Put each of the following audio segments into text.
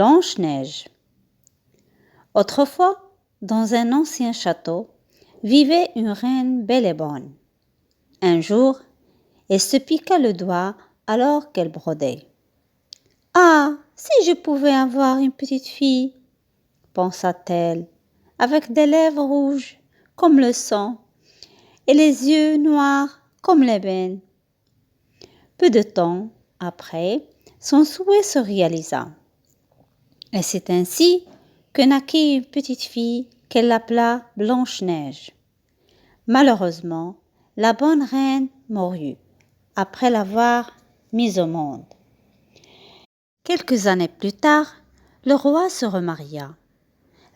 Blanche-Neige. Autrefois, dans un ancien château, vivait une reine belle et bonne. Un jour, elle se piqua le doigt alors qu'elle brodait. « Ah, si je pouvais avoir une petite fille !» pensa-t-elle, avec des lèvres rouges comme le sang et les yeux noirs comme l'ébène. Peu de temps après, son souhait se réalisa. Et c'est ainsi que naquit une petite fille qu'elle appela Blanche-Neige. Malheureusement, la bonne reine mourut après l'avoir mise au monde. Quelques années plus tard, le roi se remaria.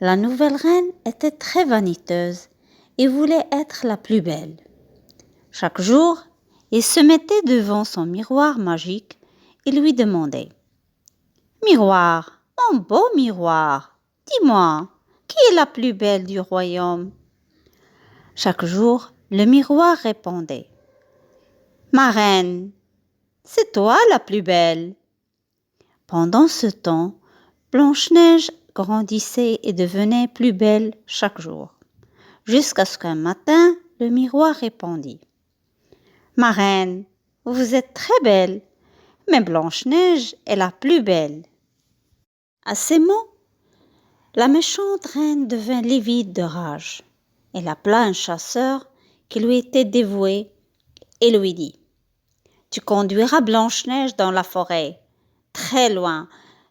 La nouvelle reine était très vaniteuse et voulait être la plus belle. Chaque jour, il se mettait devant son miroir magique et lui demandait « Miroir, mon beau miroir, dis-moi, qui est la plus belle du royaume ?» Chaque jour, le miroir répondait « Ma reine, c'est toi la plus belle. » Pendant ce temps, Blanche-Neige grandissait et devenait plus belle chaque jour, jusqu'à ce qu'un matin, le miroir répondit « Ma reine, vous êtes très belle, mais Blanche-Neige est la plus belle. » À ces mots, la méchante reine devint livide de rage. Elle appela un chasseur qui lui était dévoué et lui dit « Tu conduiras Blanche-Neige dans la forêt, très loin,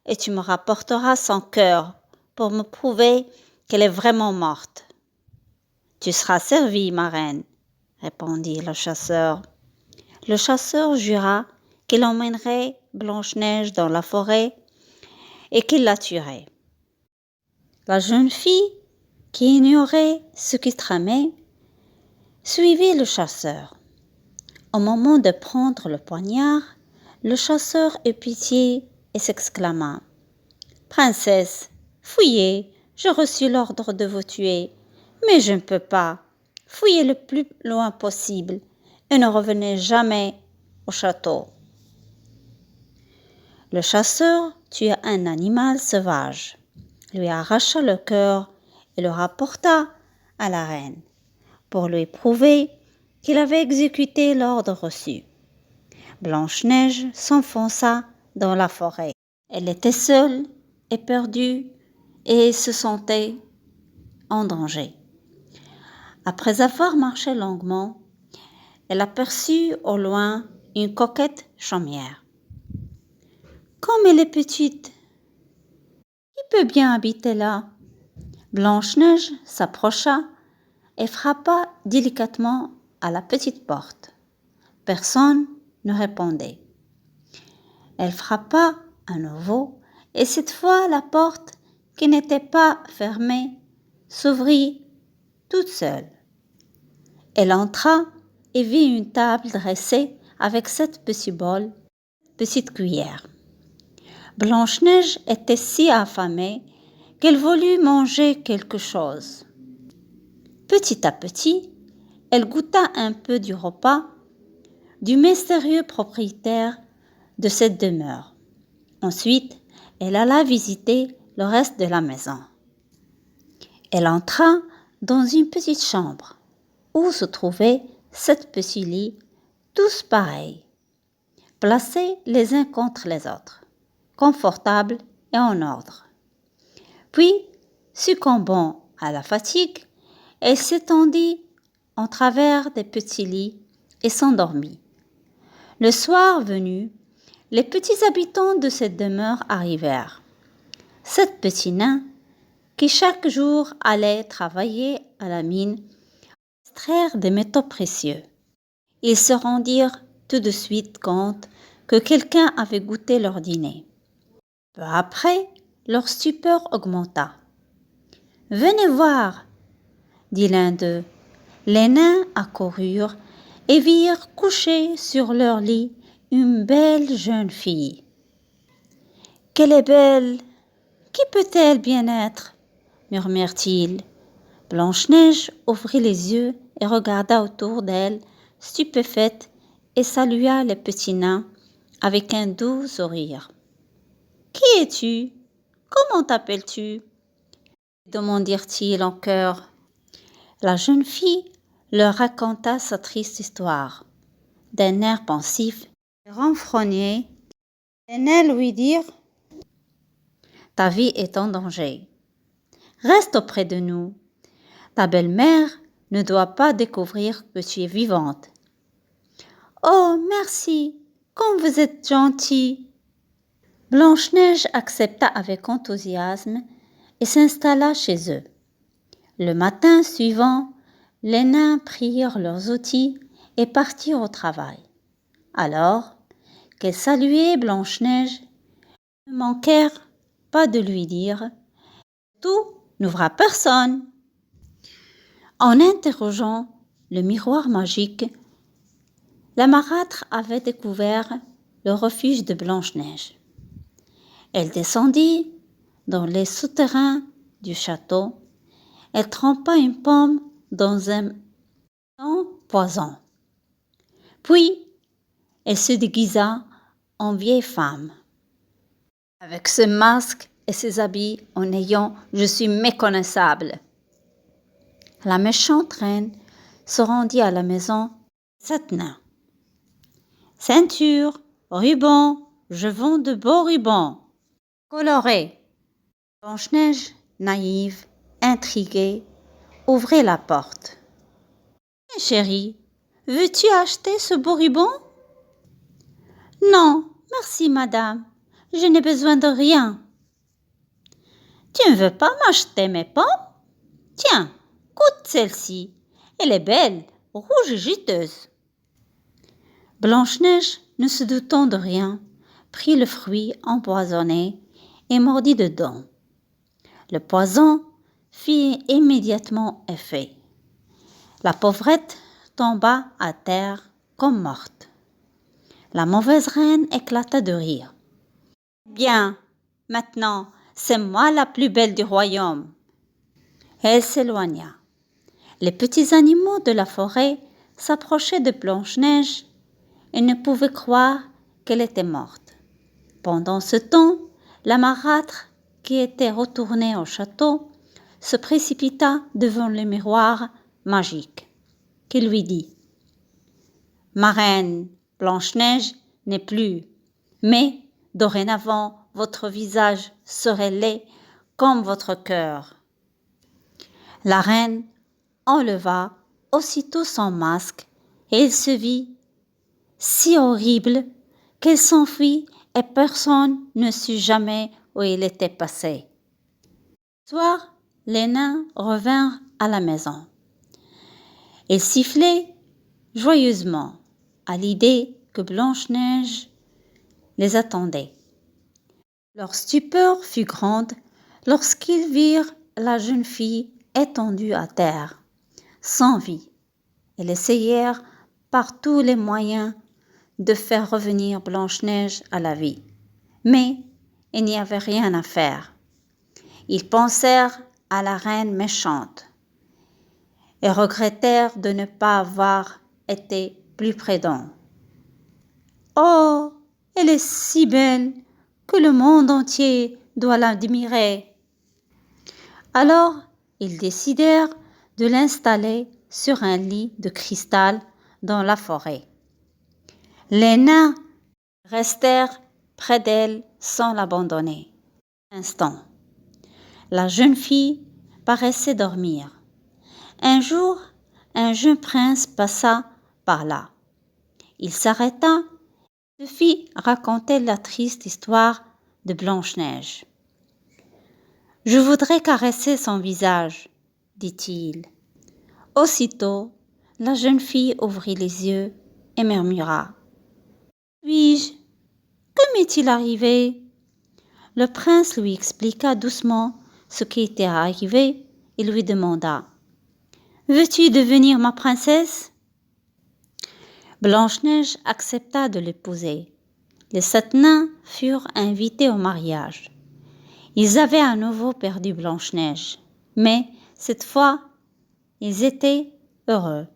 et tu me rapporteras son cœur pour me prouver qu'elle est vraiment morte. »« Tu seras servie, ma reine, » répondit le chasseur. Le chasseur jura qu'il emmènerait Blanche-Neige dans la forêt et qu'il la tuerait. La jeune fille, qui ignorait ce qu'il tramait, suivit le chasseur. Au moment de prendre le poignard, le chasseur eut pitié et s'exclama « Princesse, fuyez, j'ai reçu l'ordre de vous tuer, mais je ne peux pas. Fuyez le plus loin possible et ne revenez jamais au château. » Le chasseur tua un animal sauvage, lui arracha le cœur et le rapporta à la reine pour lui prouver qu'il avait exécuté l'ordre reçu. Blanche-Neige s'enfonça dans la forêt. Elle était seule et perdue et se sentait en danger. Après avoir marché longuement, elle aperçut au loin une coquette chaumière. « Comme elle est petite, qui peut bien habiter là ?» Blanche-Neige s'approcha et frappa délicatement à la petite porte. Personne ne répondait. Elle frappa à nouveau et cette fois la porte, qui n'était pas fermée, s'ouvrit toute seule. Elle entra et vit une table dressée avec 7 petits bols, petites cuillères. Blanche-Neige était si affamée qu'elle voulut manger quelque chose. Petit à petit, elle goûta un peu du repas du mystérieux propriétaire de cette demeure. Ensuite, elle alla visiter le reste de la maison. Elle entra dans une petite chambre où se trouvaient 7 petits lits, tous pareils, placés les uns contre les autres, confortables et en ordre. Puis, succombant à la fatigue, elle s'étendit en travers des petits lits et s'endormit. Le soir venu, les petits habitants de cette demeure arrivèrent. 7 petits nains qui chaque jour allaient travailler à la mine, extraire des métaux précieux. Ils se rendirent tout de suite compte que quelqu'un avait goûté leur dîner. Peu après, leur stupeur augmenta. « Venez voir !» dit l'un d'eux. Les nains accoururent et virent couchée sur leur lit une belle jeune fille. « Qu'elle est belle! Qui peut-elle bien être ?» murmurent-ils. Blanche-Neige ouvrit les yeux et regarda autour d'elle, stupéfaite, et salua les petits nains avec un doux sourire. « Qui es-tu ? comment t'appelles-tu? Demandirent-ils en chœur. La jeune fille leur raconta sa triste histoire. D'un air pensif et renfrogné, l'aîné lui dirent « Ta vie est en danger. Reste auprès de nous. Ta belle-mère ne doit pas découvrir que tu es vivante. »« Oh, merci, comme vous êtes gentil. » Blanche-Neige accepta avec enthousiasme et s'installa chez eux. Le matin suivant, les nains prirent leurs outils et partirent au travail. Alors qu'elles saluaient Blanche-Neige, ne manquèrent pas de lui dire « Tout n'ouvre à personne ». En interrogeant le miroir magique, la marâtre avait découvert le refuge de Blanche-Neige. Elle descendit dans les souterrains du château. Elle trempa une pomme dans un poison. Puis, elle se déguisa en vieille femme. Avec ce masque et ses habits en ayant, je suis méconnaissable. La méchante reine se rendit à la maison de 7 nains. Ceinture, ruban, je vends de beaux rubans. Colorés. Blanche-Neige, naïve, intriguée, ouvrit la porte. « Chérie, veux-tu acheter ce beau ruban ?»« Non, merci madame, je n'ai besoin de rien. »« Tu ne veux pas m'acheter mes pommes ? Tiens, goûte celle-ci, elle est belle, rouge et juteuse. » Blanche-Neige, ne se doutant de rien, prit le fruit empoisonné et mordit dedans. Le poison fit immédiatement effet. La pauvrette tomba à terre comme morte. La mauvaise reine éclata de rire. « Bien, maintenant, c'est moi la plus belle du royaume. » Elle s'éloigna. Les petits animaux de la forêt s'approchaient de Blanche-Neige et ne pouvaient croire qu'elle était morte. Pendant ce temps, la marâtre, qui était retournée au château, se précipita devant le miroir magique, qui lui dit « Ma reine, Blanche-Neige n'est plus, mais dorénavant votre visage serait laid comme votre cœur. » La reine enleva aussitôt son masque et il se vit si horrible qu'elle s'enfuit et personne ne sut jamais où il était passé. Le soir, les nains revinrent à la maison. Ils sifflaient joyeusement à l'idée que Blanche-Neige les attendait. Leur stupeur fut grande lorsqu'ils virent la jeune fille étendue à terre, sans vie. Ils essayèrent par tous les moyens de faire revenir Blanche-Neige à la vie. Mais il n'y avait rien à faire. Ils pensèrent à la reine méchante et regrettèrent de ne pas avoir été plus prudents. « Oh, elle est si belle que le monde entier doit l'admirer. » Alors, ils décidèrent de l'installer sur un lit de cristal dans la forêt. Les nains restèrent près d'elle sans l'abandonner. Un instant, la jeune fille paraissait dormir. Un jour, un jeune prince passa par là. Il s'arrêta et se fit raconter la triste histoire de Blanche-Neige. « Je voudrais caresser son visage, » dit-il. Aussitôt, la jeune fille ouvrit les yeux et murmura « Puis-je ? Que m'est-il arrivé ?» Le prince lui expliqua doucement ce qui était arrivé et lui demanda « Veux-tu devenir ma princesse ?» Blanche-Neige accepta de l'épouser. Les 7 nains furent invités au mariage. Ils avaient à nouveau perdu Blanche-Neige, mais cette fois, ils étaient heureux.